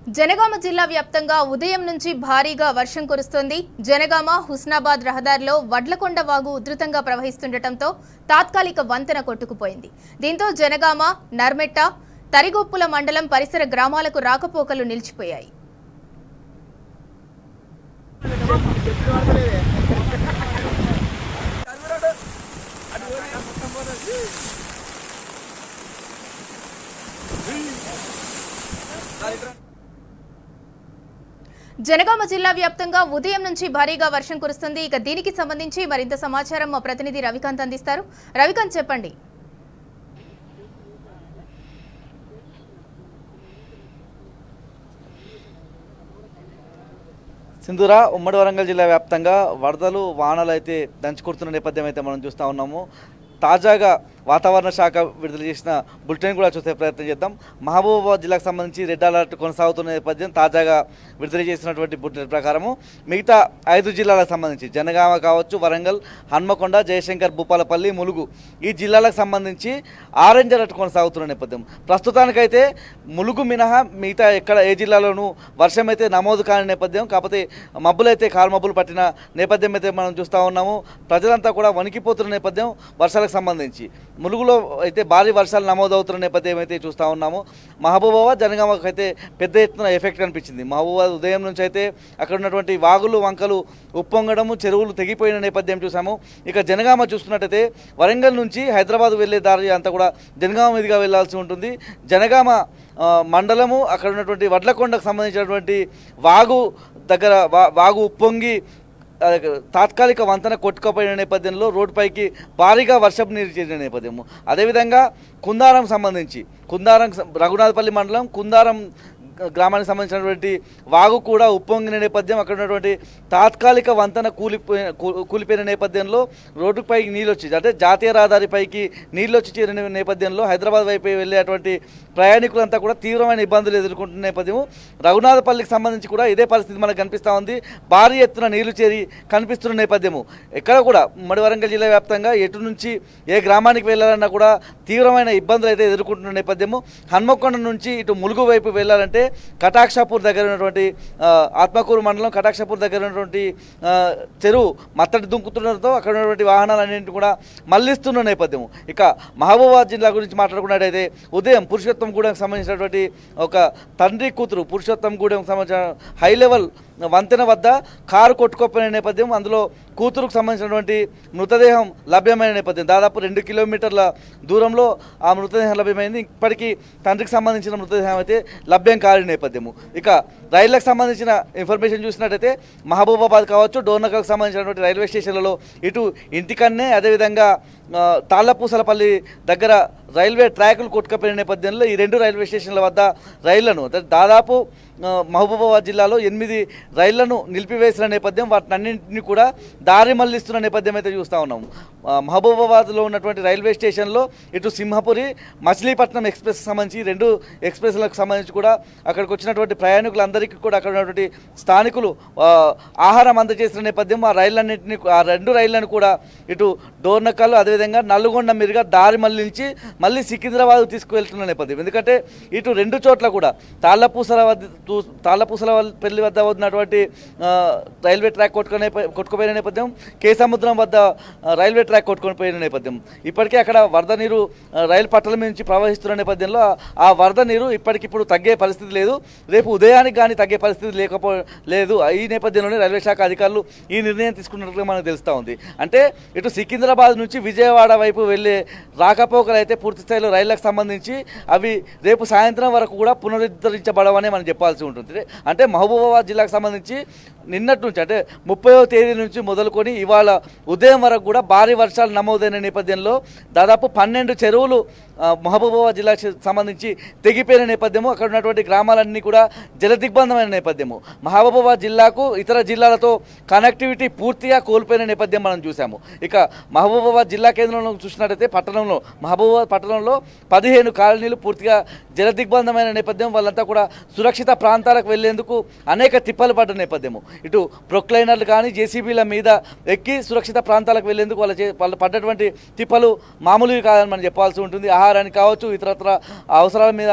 జనగామ జిల్లా వ్యాప్తంగా ఉదయం నుంచి భారీగా వర్షం కురుస్తోంది. జనగామ హుస్నాబాద్ రహదారిలో వడ్లకొండ వాగు ఉధృతంగా ప్రవహిస్తుండటంతో తాత్కాలిక వంతెన కొట్టుకుపోయింది. దీంతో జనగామ, నర్మెట్ట, తరిగొప్పుల మండలం పరిసర గ్రామాలకు రాకపోకలు నిలిచిపోయాయి. జనగామ జిల్లా వ్యాప్తంగా ఉదయం నుంచి భారీగా వర్షం కురుస్తుంది. ఇక దీనికి సంబంధించి మరింత సమాచారం మా ప్రతినిధి రవికాంత్ అందిస్తారు. రవికాంత్, చెప్పండి. సింధూరా, ఉమ్మడి వరంగల్ జిల్లా వ్యాప్తంగా వరదలు, వానలు అయితే దంచుకొడుతున్న నేపథ్యం అయితే మనం చూస్తూ ఉన్నాము. తాజాగా వాతావరణ శాఖ విడుదల చేసిన బులెటిన్ కూడా చూసే ప్రయత్నం చేద్దాం. మహబూబాబాద్ జిల్లాకు సంబంధించి రెడ్ అలర్ట్ కొనసాగుతున్న నేపథ్యం తాజాగా విడుదల చేసినటువంటి బులెటిన్ ప్రకారము మిగతా 5 జిల్లాలకు సంబంధించి జనగామ కావచ్చు, వరంగల్, హన్మకొండ, జయశంకర్, భూపాలపల్లి, ములుగు ఈ జిల్లాలకు సంబంధించి ఆరెంజ్ అలర్ట్ కొనసాగుతున్న నేపథ్యం. ప్రస్తుతానికైతే ములుగు మినహా మిగతా ఎక్కడ ఏ జిల్లాలోనూ వర్షం అయితే నమోదు కాని నేపథ్యం. కాకపోతే మబ్బులైతే కాలుమబ్బులు పట్టిన నేపథ్యం అయితే మనం చూస్తూ ఉన్నాము. ప్రజలంతా కూడా వణికిపోతున్న నేపథ్యం. వర్షాలకు సంబంధించి ములుగులో అయితే భారీ వర్షాలు నమోదవుతున్న నేపథ్యం అయితే చూస్తూ ఉన్నాము. మహబూబాబాద్, జనగామకు అయితే పెద్ద ఎత్తున ఎఫెక్ట్ కనిపించింది. మహబూబాబాద్ ఉదయం నుంచి అయితే అక్కడ ఉన్నటువంటి వాగులు, వంకలు ఉప్పొంగడము, చెరువులు తెగిపోయిన నేపథ్యం చూసాము. ఇక జనగామ చూస్తున్నట్టయితే వరంగల్ నుంచి హైదరాబాద్ వెళ్ళే దారి అంతా కూడా జనగామ మీదుగా వెళ్లాల్సి ఉంటుంది. జనగామ మండలము అక్కడ ఉన్నటువంటి వడ్లకొండకు సంబంధించినటువంటి వాగు దగ్గర వాగు ఉప్పొంగి తాత్కాలిక వంతెన కొట్టుకుపోయిన నేపథ్యంలో రోడ్డుపైకి భారీగా వర్షపు నీరు చేరిన నేపథ్యము. అదేవిధంగా కుందారం సంబంధించి రఘునాథపల్లి మండలం కుందారం గ్రామానికి సంబంధించినటువంటి వాగు కూడా ఉప్పొంగిన నేపథ్యం. అక్కడ ఉన్నటువంటి తాత్కాలిక వంతెన కూలిపోయిన నేపథ్యంలో రోడ్డుపైకి నీళ్ళు వచ్చి, అంటే జాతీయ రహదారిపైకి నీళ్ళు వచ్చి చేరిన నేపథ్యంలో హైదరాబాద్ వైపు వెళ్ళేటువంటి ప్రయాణికులంతా కూడా తీవ్రమైన ఇబ్బందులు ఎదుర్కొంటున్న నేపథ్యం. రఘునాథపల్లికి సంబంధించి కూడా ఇదే పరిస్థితి మనకు కనిపిస్తూ ఉంది. భారీ ఎత్తున నీళ్లు చేరి కనిపిస్తున్న నేపథ్యము. ఎక్కడ కూడా ఉమ్మడి వరంగల్ జిల్లా వ్యాప్తంగా ఎటు నుంచి ఏ గ్రామానికి వెళ్ళాలన్నా కూడా తీవ్రమైన ఇబ్బందులు అయితే ఎదుర్కొంటున్న నేపథ్యము. హన్మకొండ నుంచి ఇటు ములుగు వైపు వెళ్ళాలంటే కటాక్షాపూర్ దగ్గర ఉన్నటువంటి ఆత్మకూరు మండలం కటాక్షాపూర్ దగ్గర ఉన్నటువంటి చెరువు మత్తడి దుంకుతుండటంతో అక్కడ ఉన్నటువంటి వాహనాలన్నింటినీ కూడా మళ్లిస్తున్న నేపథ్యం. ఇక మహబూబాబాద్ జిల్లా గురించి మాట్లాడుకున్నట్టయితే ఉదయం పురుషోత్తంగూడెంకి సంబంధించినటువంటి ఒక తండ్రి కూతురు పురుషోత్తంగూడెంకి సంబంధించిన హై లెవెల్ వంతెన వద్ద కారు కొట్టుకోపోయిన నేపథ్యం. అందులో కూతురుకు సంబంధించినటువంటి మృతదేహం లభ్యమైన నేపథ్యం. దాదాపు 2 కిలోమీటర్ల దూరంలో ఆ మృతదేహం లభ్యమైంది. ఇప్పటికీ తండ్రికి సంబంధించిన మృతదేహం అయితే లభ్యం కాని నేపథ్యము. ఇక రైళ్లకు సంబంధించిన ఇన్ఫర్మేషన్ చూసినట్టయితే మహబూబాబాద్ కావచ్చు, డోర్నకల్కి సంబంధించినటువంటి రైల్వే స్టేషన్లలో ఇటు ఇంటికన్నే, అదేవిధంగా తాళ్లపూసలపల్లి దగ్గర రైల్వే ట్రాకులు కొట్టుకుపోయిన నేపథ్యంలో ఈ 2 రైల్వే స్టేషన్ల వద్ద రైళ్లను దాదాపు మహబూబాబాద్ జిల్లాలో 8 రైళ్లను నిలిపివేసిన నేపథ్యం. వాటినన్నింటినీ కూడా దారి మళ్లిస్తున్న నేపథ్యం అయితే చూస్తూ ఉన్నాము. మహబూబాబాద్లో ఉన్నటువంటి రైల్వే స్టేషన్లో ఇటు సింహపురి, మచిలీపట్నం ఎక్స్ప్రెస్కి సంబంధించి 2 ఎక్స్ప్రెస్లకు సంబంధించి కూడా అక్కడికి వచ్చినటువంటి ప్రయాణికులందరికీ కూడా అక్కడ ఉన్నటువంటి స్థానికులు ఆహారం అందజేసిన నేపథ్యం. ఆ 2 రైళ్లను కూడా ఇటు డోర్నకల్, అదేవిధంగా నల్గొండ మీదుగా దారి మళ్లించి మళ్ళీ సికింద్రాబాద్ తీసుకువెళ్తున్న నేపథ్యం. ఎందుకంటే ఇటు 2 చోట్ల కూడా తాళ్లపూసలపల్లి వద్ద ఉన్నటువంటి రైల్వే ట్రాక్ కొట్టుకుపోయిన నేపథ్యం, కేసముద్రం వద్ద రైల్వే ట్రాక్ కొట్టుకొని పోయిన నేపథ్యం. ఇప్పటికే అక్కడ వరద నీరు రైలు పట్టాల మీద నుంచి ప్రవహిస్తున్న నేపథ్యంలో ఆ వరద నీరు ఇప్పటికిప్పుడు తగ్గే పరిస్థితి లేదు. రేపు ఉదయానికి కానీ తగ్గే పరిస్థితి లేదు. ఈ నేపథ్యంలోనే రైల్వే శాఖ అధికారులు ఈ నిర్ణయం తీసుకున్నట్లుగా మనకు తెలుస్తూ ఉంది. అంటే ఇటు సికింద్రాబాద్ నుంచి విజయవాడ వైపు వెళ్ళే రాకపోకలు అయితే పూర్తి స్థాయిలో రైళ్లకు సంబంధించి అవి రేపు సాయంత్రం వరకు కూడా పునరుద్ధరించబడవని మనం చెప్పాల్సి ఉంటుంది. అంటే మహబూబాబాద్ జిల్లాకు సంబంధించి నిన్నటి నుంచి, అంటే 30వ తేదీ నుంచి మొదలుకొని ఇవాళ ఉదయం వరకు కూడా భారీ వర్షాలు నమోదైన నేపథ్యంలో దాదాపు 12 చెరువులు మహబూబాబాద్ జిల్లాకు సంబంధించి తెగిపోయిన నేపథ్యము. అక్కడ ఉన్నటువంటి గ్రామాలన్నీ కూడా జలదిగ్బంధమైన నేపథ్యము. మహబూబాబాద్ జిల్లాకు ఇతర జిల్లాలతో కనెక్టివిటీ పూర్తిగా కోల్పోయిన నేపథ్యం మనం చూసాము. ఇక మహబూబాబాద్ జిల్లా కేంద్రంలో చూసినట్టయితే మహబూబాబాద్ పట్టణంలో 15 కాలనీలు పూర్తిగా జలదిగ్బంధమైన నేపథ్యం. వాళ్ళంతా కూడా సురక్షిత ప్రాంతాలకు వెళ్లేందుకు అనేక తిప్పలు పడ్డ నేపథ్యము. ఇటు ప్రొక్లైనర్లు కానీ జేసీబీల మీద ఎక్కి సురక్షిత ప్రాంతాలకు వెళ్లేందుకు వాళ్ళు పడ్డటువంటి తిప్పలు మామూలుగా కాదని మనం చెప్పాల్సి ఉంటుంది. ఆహారానికి కావచ్చు, ఇతరత్ర అవసరాల మీద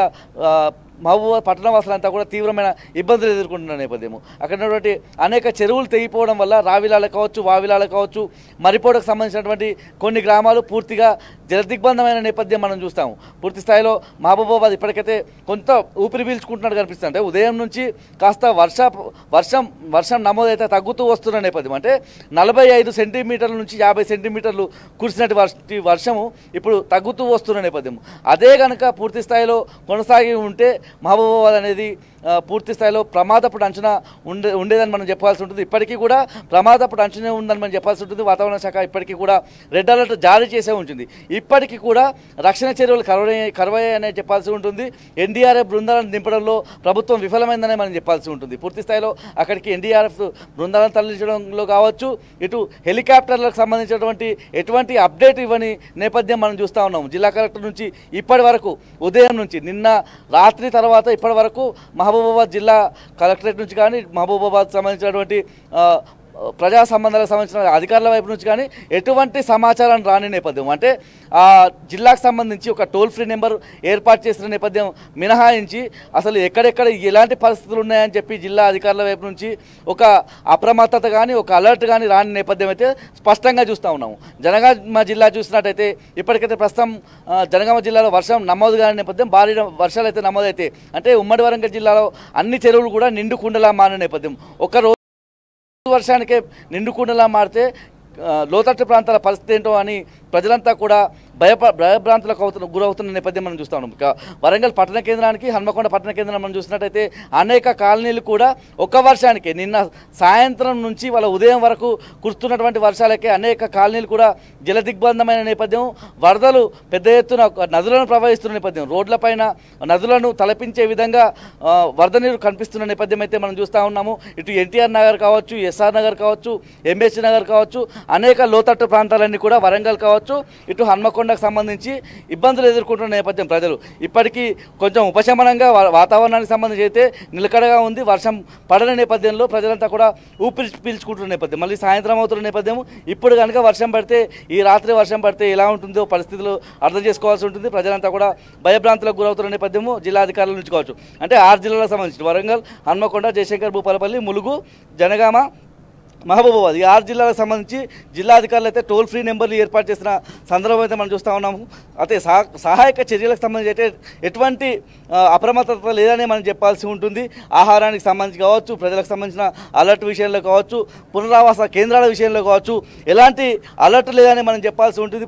మహబూబాబాద్ పట్టణవాసులంతా కూడా తీవ్రమైన ఇబ్బందులు ఎదుర్కొంటున్న నేపథ్యము. అక్కడ ఉన్నటువంటి అనేక చెరువులు తెగిపోవడం వల్ల రావిలాల కావచ్చు, వావిలాల కావచ్చు, మరిపోడకు సంబంధించినటువంటి కొన్ని గ్రామాలు పూర్తిగా జలదిగ్బంధమైన నేపథ్యం మనం చూస్తాము. పూర్తి స్థాయిలో మహబూబాబాద్ ఇప్పటికైతే కొంత ఊపిరి పీల్చుకుంటున్నట్టు కనిపిస్తుంది. అంటే ఉదయం నుంచి కాస్త వర్షం నమోదైతే తగ్గుతూ వస్తున్న నేపథ్యం. అంటే 45 సెంటీమీటర్ల నుంచి 50 సెంటీమీటర్లు కురిసినటువంటి వర్షము ఇప్పుడు తగ్గుతూ వస్తున్న నేపథ్యం. అదే కనుక పూర్తి స్థాయిలో కొనసాగి ఉంటే మహబూబాబాద్ అనేది పూర్తి స్థాయిలో ప్రమాదపు అంచనా ఉండేదని మనం చెప్పాల్సి ఉంటుంది. ఇప్పటికీ కూడా ప్రమాదపు అంచనా ఉందని మనం చెప్పాల్సి ఉంటుంది. వాతావరణ శాఖ ఇప్పటికీ కూడా రెడ్ అలర్ట్ జారీ చేసే ఉంటుంది. ఇప్పటికీ కూడా రక్షణ చర్యలు కరువయ్యాయని చెప్పాల్సి ఉంటుంది. ఎన్డీఆర్ఎఫ్ బృందాలను దింపడంలో ప్రభుత్వం విఫలమైందని మనం చెప్పాల్సి ఉంటుంది. పూర్తి స్థాయిలో అక్కడికి ఎన్డీఆర్ఎఫ్ బృందాలను తరలించడంలో కావచ్చు, ఇటు హెలికాప్టర్లకు సంబంధించినటువంటి ఎటువంటి అప్డేట్ ఇవ్వని నేపథ్యం మనం చూస్తూ ఉన్నాము. జిల్లా కలెక్టర్ నుంచి ఇప్పటి వరకు ఉదయం నుంచి నిన్న రాత్రి తర్వాత ఇప్పటి వరకు మహబూబాబాద్ జిల్లా కలెక్టరేట్ నుంచి కానీ మహబూబాబాద్ సంబంధించినటువంటి ప్రజా సంబంధాలకు సంబంధించిన అధికారుల వైపు నుంచి కానీ ఎటువంటి సమాచారం రాని నేపథ్యం. అంటే జిల్లాకు సంబంధించి ఒక టోల్ ఫ్రీ నెంబర్ ఏర్పాటు చేసిన నేపథ్యం మినహాయించి అసలు ఎక్కడెక్కడ ఎలాంటి పరిస్థితులు ఉన్నాయని చెప్పి జిల్లా అధికారుల వైపు నుంచి ఒక అప్రమత్తత కానీ ఒక అలర్ట్ కానీ రాని నేపథ్యం అయితే స్పష్టంగా చూస్తూ ఉన్నాము. జనగామ జిల్లా చూసినట్టయితే ఇప్పటికైతే ప్రస్తుతం జనగామ జిల్లాలో వర్షం నమోదు కాని నేపథ్యం, భారీ వర్షాలు అయితే నమోదైతే అంటే ఉమ్మడి వరంగల్ జిల్లాలో అన్ని చెరువులు కూడా నిండు కుండలా మారిన నేపథ్యం. వర్షానికే నిండుకుండలా మారితే లోతట్టు ప్రాంతాల పరిస్థితి ఏంటో అని ప్రజలంతా కూడా భయభ్రాంతులకు గురవుతున్న నేపథ్యం మనం చూస్తాం. ఇక వరంగల్ పట్టణ కేంద్రానికి హన్మకొండ పట్టణ కేంద్రం మనం చూసినట్టయితే అనేక కాలనీలు కూడా ఒక్క వర్షానికి నిన్న సాయంత్రం నుంచి వాళ్ళ ఉదయం వరకు కురుస్తున్నటువంటి వర్షాలకే అనేక కాలనీలు కూడా జలదిగ్బంధమైన నేపథ్యం. వరదలు పెద్ద ఎత్తున నదులను ప్రవహిస్తున్న నేపథ్యం, రోడ్లపైన నదులను తలపించే విధంగా వరద నీరు కనిపిస్తున్న నేపథ్యం అయితే మనం చూస్తూ ఉన్నాము. ఇటు ఎన్టీఆర్ నగర్ కావచ్చు, ఎస్ఆర్ నగర్ కావచ్చు, ఎంబీసీ నగర్ కావచ్చు, అనేక లోతట్టు ప్రాంతాలన్నీ కూడా వరంగల్ కావచ్చు, ఇటు హన్మకొండకు సంబంధించి ఇబ్బందులు ఎదుర్కొంటున్న నేపథ్యం. ప్రజలు ఇప్పటికీ కొంచెం ఉపశమనంగా వాతావరణానికి సంబంధించి అయితే నిలకడగా ఉంది. వర్షం పడని నేపథ్యంలో ప్రజలంతా కూడా ఊపిరి పీల్చుకుంటున్న నేపథ్యం. మళ్ళీ సాయంత్రం అవుతున్న నేపథ్యం. ఇప్పుడు కనుక వర్షం పడితే, ఈ రాత్రి వర్షం పడితే ఎలా ఉంటుందో పరిస్థితులు అర్థం చేసుకోవాల్సి ఉంటుంది. ప్రజలంతా కూడా భయభ్రాంతులకు గురవుతున్న నేపథ్యము జిల్లా అధికారుల నుంచి కావచ్చు. అంటే 6 జిల్లాలకు సంబంధించి వరంగల్, హన్మకొండ, జయశంకర్, భూపాలపల్లి, ములుగు, జనగామ, మహబూబాబాద్ ఈ 6 జిల్లాలకు సంబంధించి జిల్లా అధికారులు అయితే టోల్ ఫ్రీ నెంబర్లు ఏర్పాటు చేసిన సందర్భం అయితే మనం చూస్తూ ఉన్నాము. అయితే సహాయక చర్యలకు సంబంధించి అయితే ఎటువంటి అప్రమత్తత లేదని మనం చెప్పాల్సి ఉంటుంది. ఆహారానికి సంబంధించి కావచ్చు, ప్రజలకు సంబంధించిన అలర్ట్ విషయంలో కావచ్చు, పునరావాస కేంద్రాల విషయంలో కావచ్చు, ఎలాంటి అలర్ట్ లేదని మనం చెప్పాల్సి ఉంటుంది.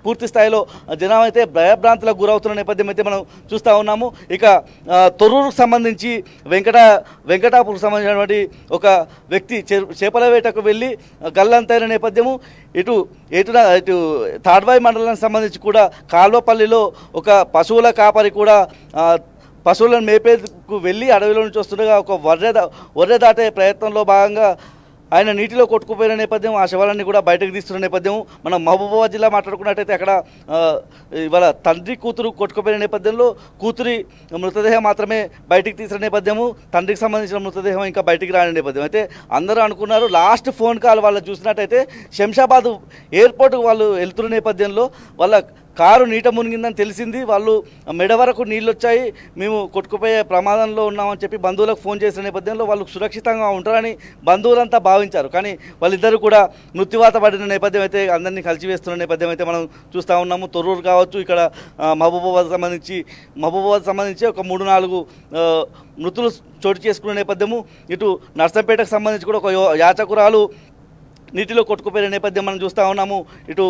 పూర్తి స్థాయిలో జనం అయితే భయభ్రాంతులకు గురవుతున్న నేపథ్యం అయితే మనం చూస్తూ ఉన్నాము. ఇక తొర్రూరుకు సంబంధించి వెంకటాపూర్కు సంబంధించినటువంటి ఒక వ్యక్తి చేపల వేటకు వెళ్ళి గల్లంతైన నేపథ్యము. ఇటు తాడ్వాయి మండలానికి సంబంధించి కూడా కాల్వపల్లిలో ఒక పశువుల కాపరి కూడా పశువులను మేపేందుకు వెళ్ళి అడవిలో నుంచి వస్తుండగా ఒక వర్రె దాటే ప్రయత్నంలో భాగంగా ఆయన నీటిలో కొట్టుకుపోయిన నేపథ్యం. ఆ శవాలన్నీ కూడా బయటకు తీస్తున్న నేపథ్యం. మనం మహబూబాబాద్ జిల్లా మాట్లాడుకున్నట్టయితే అక్కడ ఇవాళ తండ్రి కూతురు కొట్టుకుపోయిన నేపథ్యంలో కూతురి మృతదేహం మాత్రమే బయటికి తీసిన నేపథ్యము, తండ్రికి సంబంధించిన మృతదేహం ఇంకా బయటికి రాని నేపథ్యం. అయితే అందరూ అనుకున్నారు, లాస్ట్ ఫోన్ కాల్ వాళ్ళు చూసినట్టయితే శంషాబాద్ ఎయిర్పోర్ట్కు వాళ్ళు వెళ్తున్న నేపథ్యంలో వాళ్ళ కారు నీట మునిగిందని తెలిసింది. వాళ్ళు మెడ వరకు నీళ్ళు వచ్చాయి, మేము కొట్టుకుపోయే ప్రమాదంలో ఉన్నామని చెప్పి బంధువులకు ఫోన్ చేసిన నేపథ్యంలో వాళ్ళు సురక్షితంగా ఉంటారని బంధువులంతా భావించారు. కానీ వాళ్ళిద్దరూ కూడా మృత్యువాత పడిన నేపథ్యం అయితే అందరినీ కలిసివేస్తున్న నేపథ్యం అయితే మనం చూస్తూ ఉన్నాము. తొర్రూరు కావచ్చు, ఇక్కడ మహబూబాబాద్ సంబంధించి ఒక 3-4 మృతులు చోటు చేసుకునే నేపథ్యము. ఇటు నర్సంపేటకు సంబంధించి కూడా ఒక యాచకురాలు నీటిలో కొట్టుకుపోయిన నేపథ్యం మనం చూస్తూ ఉన్నాము. ఇటు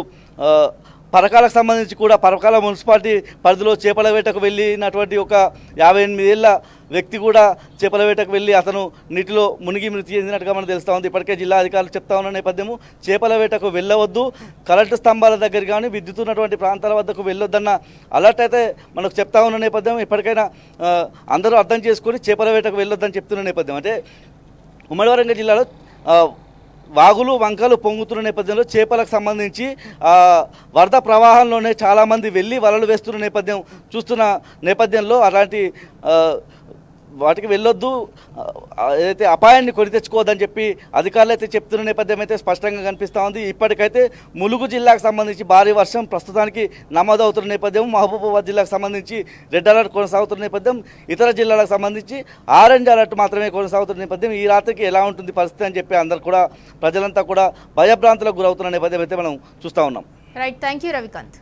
పరకాలకు సంబంధించి కూడా పరకాల మున్సిపాలిటీ పరిధిలో చేపల వేటకు వెళ్ళినటువంటి ఒక 58 ఏళ్ల వ్యక్తి కూడా చేపల వేటకు వెళ్ళి అతను నీటిలో మునిగి మృతి చెందినట్టుగా మనకు తెలుస్తూ ఉంది. ఇప్పటికే జిల్లా అధికారులు చెప్తా ఉన్న నేపథ్యము, చేపల వేటకు వెళ్ళవద్దు, కరెంటు స్తంభాల దగ్గర కానీ విద్యుత్ ఉన్నటువంటి ప్రాంతాల వద్దకు వెళ్ళొద్దన్న అలర్ట్ అయితే మనకు చెప్తా ఉన్న నేపథ్యం. ఇప్పటికైనా అందరూ అర్థం చేసుకొని చేపల వేటకు వెళ్ళొద్దని చెప్తున్న నేపథ్యం. అంటే ఉమ్మడి వరంగల్ జిల్లాలో వాగులు వంకలు పొంగుతున్న నేపథ్యంలో చేపలకు సంబంధించి వరద ప్రవాహంలోనే చాలామంది వెళ్ళి వలలు వేస్తున్న నేపథ్యం చూస్తున్న నేపథ్యంలో అలాంటి వాటికి వెళ్ళొద్దు, ఏదైతే అపాయాన్ని కొని తెచ్చుకోవద్దని చెప్పి అధికారులు అయితే చెప్తున్న నేపథ్యం అయితే స్పష్టంగా కనిపిస్తూ ఉంది. ఇప్పటికైతే ములుగు జిల్లాకు సంబంధించి భారీ వర్షం ప్రస్తుతానికి నమోదవుతున్న నేపథ్యం, మహబూబాబాద్ జిల్లాకు సంబంధించి రెడ్ అలర్ట్ కొనసాగుతున్న నేపథ్యం, ఇతర జిల్లాలకు సంబంధించి ఆరెంజ్ అలర్ట్ మాత్రమే కొనసాగుతున్న నేపథ్యం. ఈ రాత్రికి ఎలా ఉంటుంది పరిస్థితి అని చెప్పి అందరు కూడా ప్రజలంతా కూడా భయభ్రాంతులకు గురవుతున్న నేపథ్యం అయితే మనం చూస్తూ ఉన్నాం. Right, thank you Ravikanth.